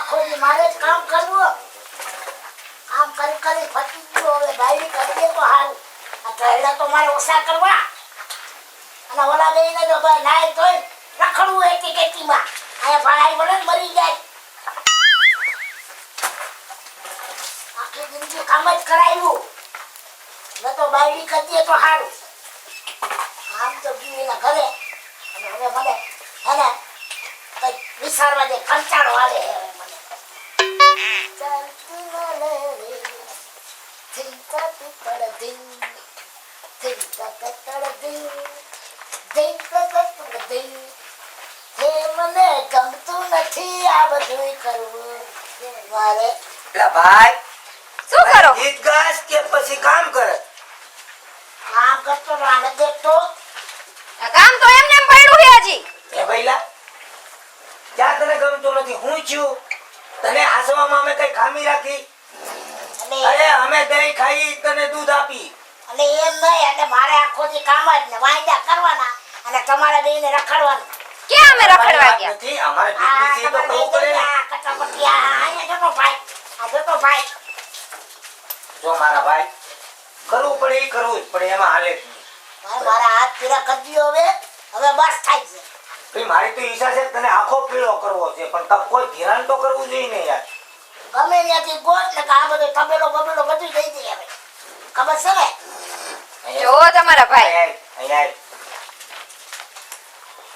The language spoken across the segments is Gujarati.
આખો દી મારે જ કામ કરવું. કામ કરી કરી ફટી ગયો. હવે ડાયરી કરી દે તો હારું. આ ઢળ્યા તો મારે ઓછા કરવા. અને ઓલા બેને તો નાય તોય રખડવું એકી કેટીમાં. અહીંયા ભાઈ વળે મરી જાય. આખી જિંદગી કામ જ કરાવ્યું. ન તો બાયડી કરી દે તો હારું. કામ તો ગયું એના ઘરે. અને હવે મને એને કંઈક વિચારવા દે. કંટાળો આવે હવે મને. ચાલતી મળે રે થીંકા તીકડ ધીં થીંકા તીકડ ધીં થીંકા તીકડ ધીં. હે મને ગમતું નથી આ બધું કરવું મારે. એલા ભાઈ શું કરો? ગીત ગાસ કે પછી કામ કરે? કામ કરતો આને દેખતો. આ કામ તો એમને એમ પડ્યું છે હજી. એ ભઈલા ક્યાં તને ગમતું નથી? હું છું તને હાસવામાં અમે કઈ ખામી રાખી? અરે અમે દહીં ખાઈ તને દૂધ આપી. અને એમ નહીં. એટલે મારે આખો દી કામ જ ને વાંદા કરવાના અને તમારે બેને રખડવાનું. ક્યાં અમે રખડવા ગયા? નથી અમારે બિઝનેસ છે તો કરવું પડે ને. જો મારા ભાઈ કરવું પડે એ કરવું જ પડે, એમાં હાલે જ નહીં. મારા હાથ પીડા કરી દ્યો હવે. હવે બસ થાય છે. ભાઈ મારી તો ઈચ્છા છે તને આખો પીળો કરવો છે, પણ કોઈ ધ્યાન તો કરવું જોઈએ ને યાર. ગમે ત્યાંથી ગોત ને આ બધો તબેલો બબેલો બધું દઈ દે હવે. ખબર છે ને? જો તમારા ભાઈ અહીંયા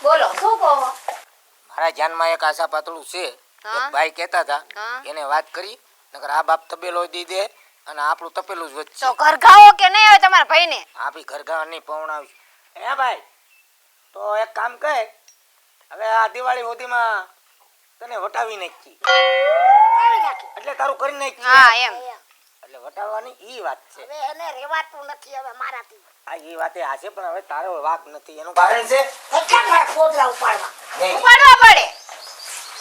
બોલો શું કહો? મારા ધ્યાનમાં એક આશા પાતળું છે. એક ભાઈ કહેતા હતા એને વાત કરી નકર આ બાપ તબેલો દી દે અને આપણું તપેલું જ વધશે. તો ઘરઘાઓ કે નહીં આવે તમારા ભાઈને? આપી ઘરઘા નહીં પવણાવી. હે ભાઈ તો એક કામ કર, હવે આ દિવાળી સુધીમાં તને વટાવી નાખી એટલે તારું કરી નાખી. હા એમ. એટલે વટાવવાની ઈ વાત છે. હવે એને રેવાતું નથી હવે મારાથી. આ ઈ વાતે આ છે, પણ હવે તારો વાક નથી. એનું કારણ છે એટલે મારે પોદરા ઉપાડવા. નહીં ઉપાડવા પડે.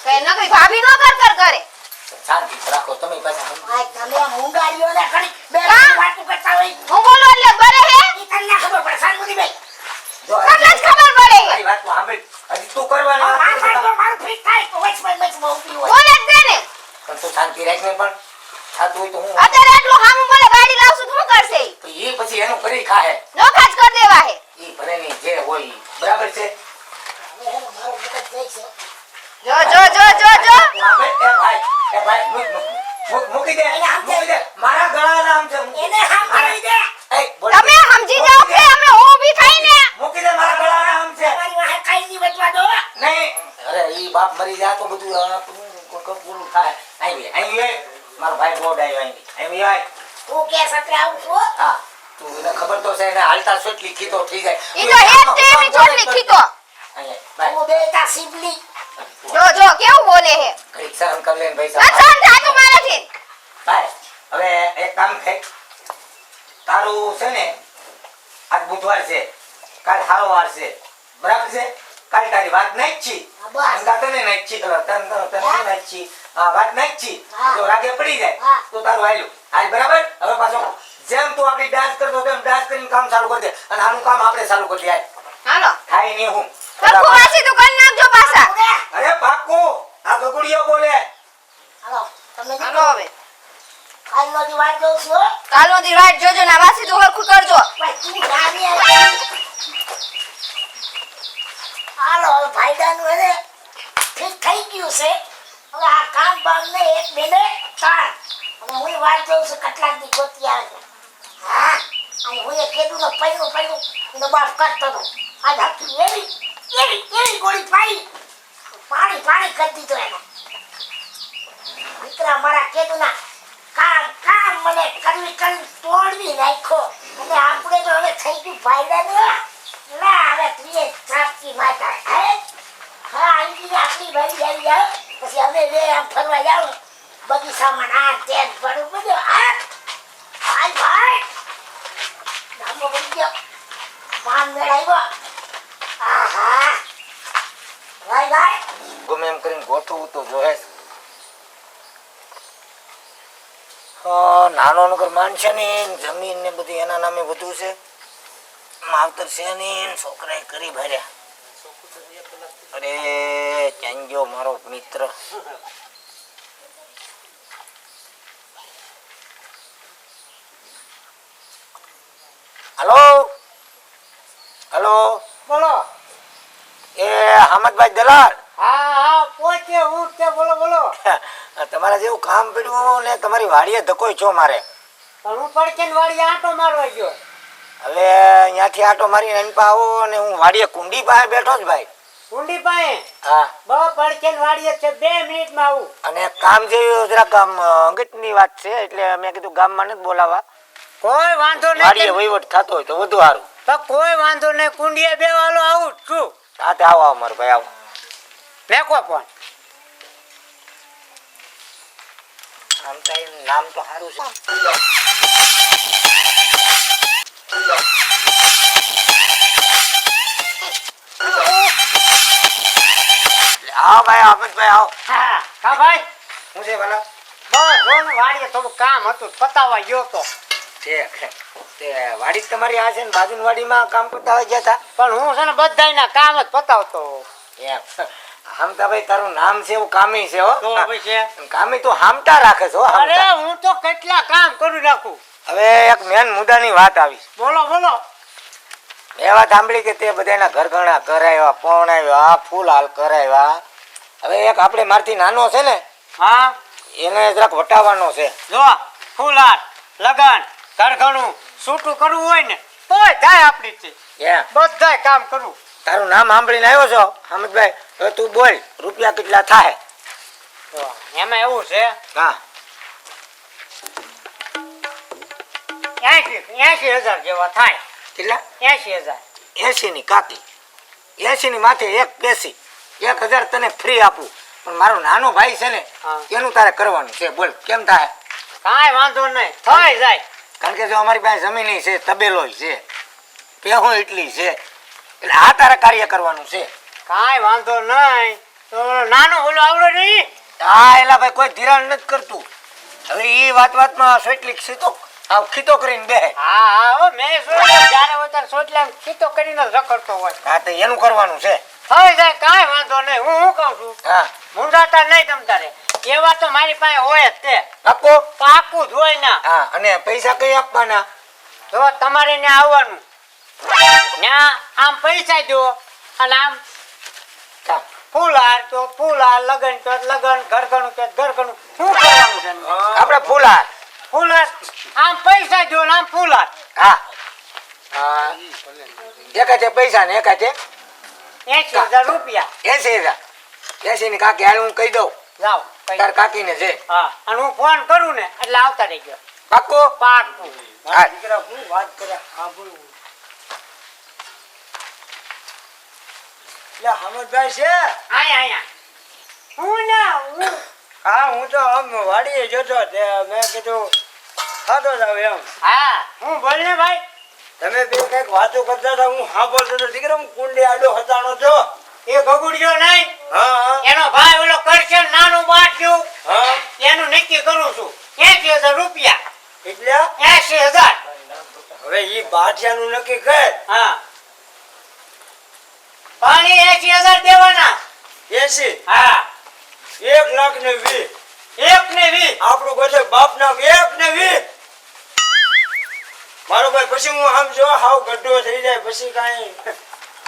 કઈ નકરી ભાભી નો કર કરે. શાંતિ રાખો તમે પાછા. આ તમે મુંગારીઓને ઘણી બે કાં? વાતો કરતા હોય. હું બોલો એટલે બરે હે? ઈ તને ના ખબર પડે સાનમુની જો તમને જ ખબર પડે. મારી વાત તો સાંભળ. હજી તું કરવાની વાત આ નથી. તો મારું ફિટ થાય તો વચમાં ઊભી હોય. બોલે જ દે ને. પણ તું શાંતિ રાખ ને. પણ થાતું હોય તો હું અત્યારે એટલું હામું મને ગાડી લાવશું તો શું કરશે ઈ? તો ઈ પછી એનું કરી ખાહે. નોખા જ કરી દેવા હે. ઈ ભલે ની જે હોય ઈ. બરાબર છે? હવે એને મારો મગજ જાય છે. જો એ ભાઈ મૂકી દે. મારા ગળાના આમ છે. એને સાંભળી દે. એ બોલ. તમે સમજી જાઓ કે અમે ઊભી થઈ ને. મૂકી દે, મારા ગળાના આમ છે. તમારી વાહે કાઈ નહીં બચવા દો. નહીં અરે ઈ બાપ મરી જાય તો બધું પૂરું થાય. અહીં મારો ભાઈ બોર્ડ આવ્યો. અહીં તું કે સત્રે આવું છું. હા તું એને ખબર તો છે એને હાલતા સોટલી ખીતો થઈ જાય. ઈ તો એક ટેમી ચોટલી ખીતો. અહીંયા તું બેટા સિબલી. જો કેવું બોલે હે. ઘડીક સહન કર લે ને ભાઈ ના સાહેબ. સહન થાતું મારાથી. ભાઈ હવે એક કામ થાય. તારું છે ને આજ બુધવાર છે, કાલ હારો વાર છે, બરાબર છે? કાલ તારી વાત નહીં છી. હા, બસ. તને નહીં છી. તને નહીં છી. વાત નહીં છી. હા. જો રાગે પડી જાય હા. તો તારું હાલ્યું હાલ. બરાબર? હવે પાછો જેમ તું આપણી ડાન્સ કરતો તેમ ડાન્સ કરીને કામ ચાલુ કરી દે અને આનું કામ આપણે ચાલુ કરી દે. હાલો. થાય નહીં હું સરખું વાસી તું કરી નાખજો પાછા. અરે પાક્કું આ ગગુડિયો બોલે. હાલો તમે હાલો હવે. કાલનો દી વાત દઉં છું હો. કાલનો દી રાત જોજો ને આ વાસી તું હરખું કરજો. ભાઈ તું ગાડી આવી. હાલો હવે ભાઈડાનું એને ઠીક થઈ ગયું છે. હવે આ કામ બામ ને એક બેને તાણ. અને હું વાત દઉં છું કેટલાક દી ગોતી આવે છે. હા અને હું એ કીધું ને પડ્યું એનો બાપ કરતો હતો. આજ હતી એવી ગોળી પાડી પાણી કરી દીધો એનો. દીકરા મારા કેદુના કામ મને કરવી તોડવી નાખ્યો. અને આપણે તો હવે થઈ ગયું ભાઈડાને. ના હવે પ્રિય સાપકી માતા હે. હા આવી આપણી ભાઈ આવી જાવ પછી અમે બે આમ ફરવા જાવ બગીચામાં આ તેજ પડું બધું. હા ભાઈ નામો બની ગયો. પાન મેળાવ્યો. આહા ભાઈ ગમે એમ કરીને ગોઠવું તો જોહે. નાનો નગર માનશે ને જમીન ને બધી એના નામે વધુ છે. માવતર છે ને છોકરાએ કરી ભર્યા. અરે ચાંજો મારો મિત્ર ભાઈ દલાલ હા હા પોચે હું તે બોલો બોલો. તમારા જેવું કામ પડ્યું ને તમારી વાડીએ ધકોય છો મારે. પણ હું પડકે વાળી આંટો મારવા ગયો. હવે અહીંયાથી આટો મારીને એની પાસે આવો ને હું વાડીએ કુંડી પાસે બેઠો જ ભાઈ. કુંડી પાસે હા બ પડકે વાળી છે 2 મિનિટમાં આવું. અને કામ જેવું જરાક આમ અંગતની વાત છે એટલે મેં કીધું ગામમાં નથી બોલાવા. કોઈ વાંધો વાડીએ નહીં વહીવટ થતો હોય તો વધુ સારું. તો કોઈ વાંધો નહીં કુંડીએ બેવાલો આવું જ છું. હા તે આવો આવો મારો ભાઈ આવો. મેકો ફોન. આમ તો એનું નામ તો સારું છે. આવો ભાઈ અમિતભાઈ આવો. હા હા ભાઈ શું છે ભલા? બસ જો ને વાડીએ થોડું કામ હતું પતાવવા ગયો તો. તે વાડી તમારી આ છે ને બાજુની વાડીમાં કામ કરતા હોય ગયા હતા. પણ હું છે ને બધાયના કામ જ પતાવતો. એમ આમ તો ભાઈ તારું નામ છે એવું કામી છે હો. તો ભાઈ છે કામી તું હામટા રાખે છો હો, અરે હામટા. હું તો કેટલા કામ કરી નાખું. હવે એક મેન મુદ્દાની વાત આવી. બોલો બોલો. એ વાત સાંભળી કે તે બધાના ઘર ઘણા કરાવ્યા પૌણાવ્યા ફૂલ હાલ કરાવ્યા. હવે એક આપણે મારથી નાનો છે ને હા એને જરાક વટાવવાનો છે. જો ફૂલાર લગન ઘરઘણું છૂટું કરવું હોય ને તોય થાય આપણીથી. એમ બધાય કામ કરવું. તારું નામ સાંભળીને આવ્યો છો અમિતભાઈ. હવે તું બોલ રૂપિયા કેટલા થાય? તો એમાં એવું છે હા 80,000 જેવા થાય. કેટલા? 80,000. 80 ની કાકી 80 ની માથે એક પેસી 1000 તને ફ્રી આપું. પણ મારો નાનો ભાઈ છે ને હા. એનું તારે કરવાનું છે. બોલ કેમ થાય? કાંઈ વાંધો નહીં થઈ જાય. કારણ કે જો અમારી પાસે જમીન છે તબેલો છે પેહો એટલી છે એટલે આ તારે કાર્ય કરવાનું છે. કાંઈ વાંધો નહીં. તો નાનો ઓલો આવડો નહીં. હા એલા ભાઈ કોઈ ધિરાણ નથી કરતું. હવે એ વાતમાં સોટલી સીતો આવ ખીતો કરીને બેહે. હા હા હો મેં જોયું જ્યારે હોય ત્યારે સોટલા ખીતો કરીને જ રખડતો હોય. હા તો એનું કરવાનું છે. થઈ જાય કાંઈ વાંધો નહીં. હું કહું છું હા મુંડાતા નહીં તમ તારે. એવા તો મારી પાસે હોય જ તે. પાક્કો? પાકું જ હોય ના. હા અને પૈસા કઈ આપવાના? જો તમારે ને આવવાનું ન્યા આમ પૈસા દો અને આમ કામ. ફૂલહાર તો ફૂલહાર લગન તો લગન ઘરઘણું તો ઘરઘણું શું કરવાનું છે આપણે ફૂલહાર. ફૂલહાર આમ પૈસા દો ને આમ ફૂલહાર. હા હા એકાચે પૈસા ને એકાચે 80,000 રૂપિયા 80,000. 80 ની કાકી હાલ હું કહી દઉં જાઓ કઈ. તાર કાકીને છે. હા અને હું ફોન કરું ને એટલે આવતા રહેજો. પાક્કો? પાકું. હા. દીકરા શું વાત કરે સાંભળવું. એટલે હમદભાઈ છે? આયા આયા હું ના હું હા હું તો આમ વાડીએ જતો તે મેં કીધું ખાતો જાવ એમ. હા હું બોલ ને ભાઈ. તમે બે કઈક વાતો કરતા હતા હું સાંભળતો હતો. દીકરા હું કુંડી આડો હતાણો છો. એ ગગુડિયો નહીં હા એનો ભાઈ ઓલો કરશે નાનું બાટલું હા એનું નક્કી કરું છું 80,000 રૂપિયા. એટલે 80,000. હવે ઈ બાઠિયાનું નક્કી કર. હા પાણી 80,000 દેવાના. 80 હા 1,20,000. 1,20,000. આપણું બધે બાપ નામ 1,20,000. મારો ભાઈ પછી હું આમ જો હાવ ગઢો થઈ જાય પછી કાંઈ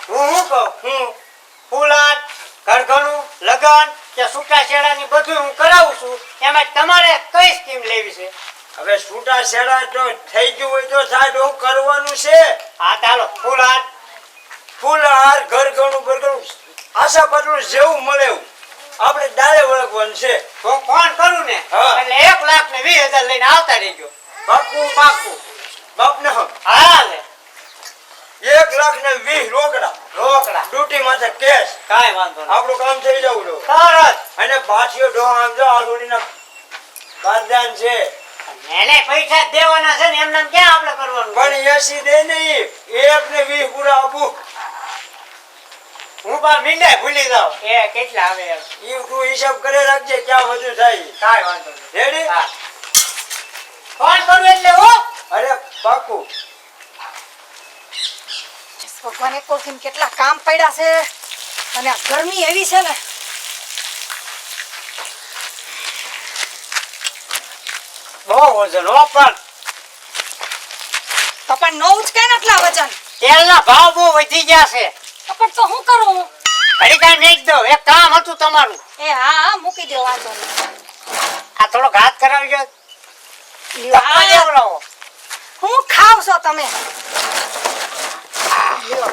હું કહું હું ફૂલાર ઘરઘણું લગન કે સૂકા શેડાની બધું હું કરાવું છું. એમાં તમારે કઈ સ્કીમ લેવી છે? હવે છૂટા છેડા તો થઈ ગયું હોય તો થાય તો કરવાનું છે. હા ચાલો ફૂલાર ફૂલહાર ઘરઘણું બરઘણું આશા પાટલું જેવું મળે એવું આપણે ડાળે વળગવાનું છે. હું ફોન કરું ને હા. એટલે 1,20,000 લઈને આવતા રહેજો. પાકું પાકું. બાપ ને હા લે 1,20,000 રોકડા રોકડા. ડ્યુટી માથે કેસ. કાંઈ વાંધો નહીં. આપણું કામ થઈ જવું લો. તરત. અને બાઠીઓ ડો આમ જો આલુડીના બારદાન છે એને પૈસા જ દેવાના છે ને એમને ક્યાં આપણે કરવાનું? પણ 80 દે નહીં 1,20,000 પૂરા આપું. હું પણ મીંડાય ભૂલી જાઉં એ કેટલા આવે એમ. ઈ તું હિસાબ કરે રાખજે ક્યાં વધુ થાય. કાંઈ વાંધો નહીં. રેડી? હા ફોન કરું એટલે હું અરે પાકું. ભગવાને કોથીન કેટલા કામ પડ્યા છે અને આ ગરમી એવી છે ને. બહુ વજન હો પણ તો પણ નો ઉચકાય ને એટલા વજન. તેલના ભાવ બહુ વધી ગયા છે. તો પણ તો શું કરું હું? ઘડી કાંઈ મેચ દો, એક કામ હતું તમારું. એ હા હા મૂકી દો વાંધો નહીં. આ થોડો ઘાત કરાવજો. લ્યો, તમારે આ લેવડાવો. હું ખાવ છો તમે? લ્યો.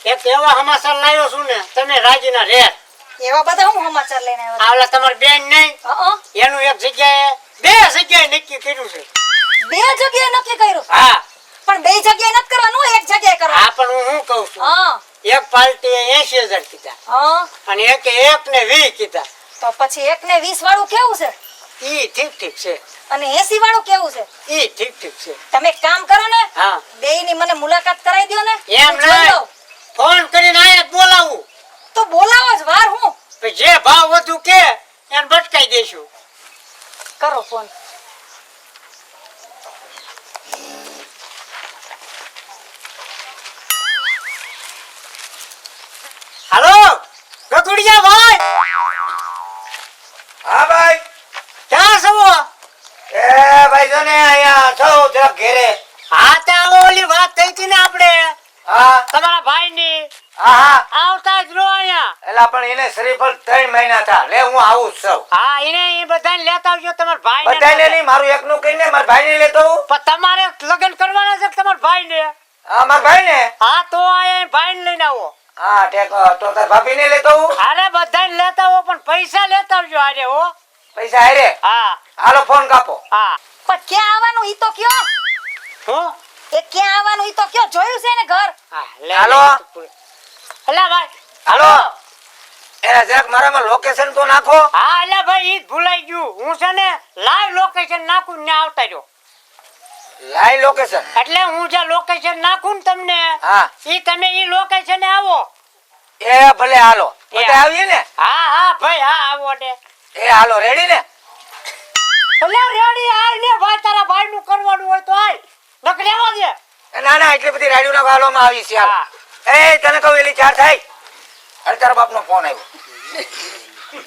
એક એવા સમાચાર લાવ્યો છું ને, તમે રાજીના રેર. એવા બધા હું સમાચાર લઈને આવ્યા આ ઓલા તમારી બેન નહીં, હતા? એનું એક જગ્યાએ બે જગ્યાએ નક્કી કર્યું છે. બે જગ્યાએ નક્કી કર્યું. હા પણ બે જગ્યાએ નથી કરવાનું, એક જગ્યાએ કરવાનું. હા, પણ હું શું કહું છું, હા એક પાર્ટીએ 80,000 કીધા હા. અને એક ને 20 કીધા. તો પછી 1 ને 20 વાળું કેવું છે? ઈ ઠીક છે, અને 80 વાળું કેવું છે? ઈ ઠીક છે. તમે એક કામ કરો ને, હા, બેયની મને મુલાકાત કરાવી દો ને. એમ હું જોઈ નહીં. લઉં. ફોન કરીને આયા જ બોલાવું. તો બોલાવો જ, વાર હું. પછી જે ભાવ વધુ કે એને ભટકાઈ દેશું. કરો ફોન. હાલો ગગુડિયા ભાઈ, હા ભાઈ. ક્યાં છો? એ ભાઈ જો ને અહીંયા છો જરાક ઘેરે. હા, તે આવો ઓલી વાત થઈ હતી ને આપણે હા તમારા ભાઈની, હા હા. આવતા જ રહો અહીંયા. એલા પણ એને શ્રીફળ 3 મહિના થા. લે હું આવું જ છું. હા, એને બધાને લેતા આવજો તમારા ભાઈને. બધાને નહીં, મારું એકનું કહીને મારા ભાઈને લેતો આવું. પણ તમારે લગ્ન કરવાના છે તમારા ભાઈને. હા મારા ભાઈને. હા, તો આ ભાઈને લઈને આવો. હા ઠેક. તો તાર ભાભીને લેતો આવું. અરે બધાને લેતા આવો, પણ પૈસા લેતા આવજો આરે હો. પૈસા હારે. હા હાલો ફોન કાપો. હા. પણ ક્યાં આવવાનું ઈ તો કયો? હું એ ક્યાં આવવાનું ઈ તો કયો? જોયું છે ને ઘર? હા, લે હાલો. અલા ભાઈ, હાલો. એના જરાક મારામાં લોકેશન તો નાખો. હા અલા ભાઈ, ઈ જ ભૂલાઈ ગયું. હું છે ને લાઈવ લોકેશન નાખું ને આવતા રહ્યો. Live location. એટલે હું જે લોકેશન નાખું ને તમને, હા ઈ તમે ઈ લોકેશન આવો. એ ભલે હાલો. એ. બધા આવીએ ને. હા હા ભાઈ, હા આવો ને. એ હાલો રેડી ને. એટલે રેડી આય ને ભાઈ, તારા ભાઈ નું કરવાનું હોય તો આય, નક લેવા દે. એ ના ના એટલી બધી રાડીઓ ના ગાલોમાં આવી છે હાલ. હા. એ તને કહું એલી ચાર થાય. અરે તારા બાપનો ફોન આવ્યો.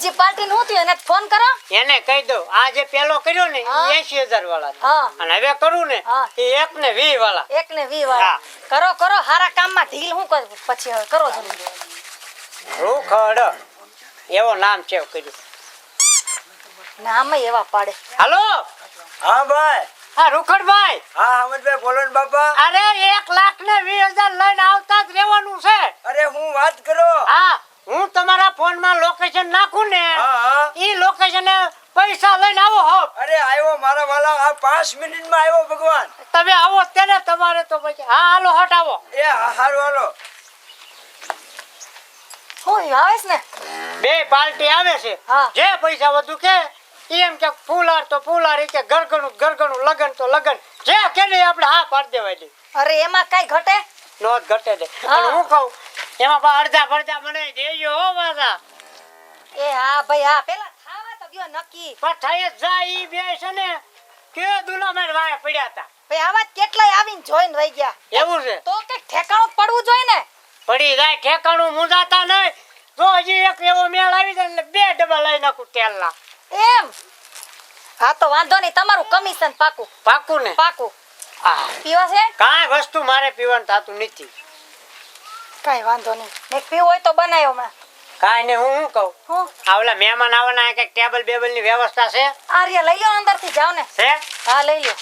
જે પાર્ટી નું થયું એને ફોન કરો. એને કહી દઉં, આ જે પેલો કર્યો ને હા. 80,000 વાળા, હા. અને હવે કરું ને હા. એ 1 ને 20 વાળા. 1 ને 20 વાળા. હા. કરો કરો, હારા કામમાં ઢીલ હું કરું પછી હવે કરો જલ્દી. રૂખડ એવો નામ છે કર્યું. નામ એવા પાડે. હાલો, હા ભાઈ. હા રૂખડભાઈ. હા હમદભાઈ બોલો ને બાપા. અરે 1,20,000 લઈને આવતા જ રહેવાનું છે. અરે હું વાત કરો. હા, હું તમારા ફોનમાં લોકેશન નાખું ને, હા ઈ લોકેશને પૈસા લઈને આવો હો. અરે આવ્યો મારા વાલા. આ 5 મિનિટમાં આવ્યો ભગવાન. તમે આવો તેને તમારે તો પછી. હા હાલો, હટ આવો. એ હારું હાલો. હું આવેશ ને? બે પાર્ટી આવે છે. હા. જે પૈસા વધુ કે ઈ એમ કે ફૂલાર તો ફૂલાર, ઈ કે ગરગણું લગન તો લગન, જે કે ને આપણે હા પાડી દેવાની. અરે એમાં કઈ ઘટે? નો જ ઘટે દે. હા. પણ હું કહું એમાં પા અડધા પડધા મને દેજો હો પાછા. એ હા ભાઈ હા, પેલા ખાવા તો દ્યો નક્કી. પણ થઈ જ જાય ઈ બે છે ને કે દુલામેર વાય પડ્યા હતા. ભાઈ આવા કેટલાય આવીને જોઈને વઈ ગયા. એવું છે. તો કઈક ઠેકાણું પડવું જોઈએ ને. પડી જાય ઠેકાણું મુંજાતા નહીં. જો હજી એક એવો મેળ આવી જાય એટલે 2 ડબ્બા લઈ નાખું તેલના. એમ? હા તો વાંધો નહીં, તમારું કમિશન પાકું. પાકું ને? પાકું. હા. પીવા છે? કાંઈ વસ્તુ મારે પીવાનું થતું નથી. કઈ વાંધો નહીં. ને પીવું હોય તો બનાવ્યો હમણાં. કાંઈ ને હું શું કહું, હું આ ઓલા મહેમાન આવવાના કઈક ટેબલ બેબલ ની વ્યવસ્થા છે? આર્ય લઈ લો અંદરથી, જાવ ને. છે? હા લઈ લો.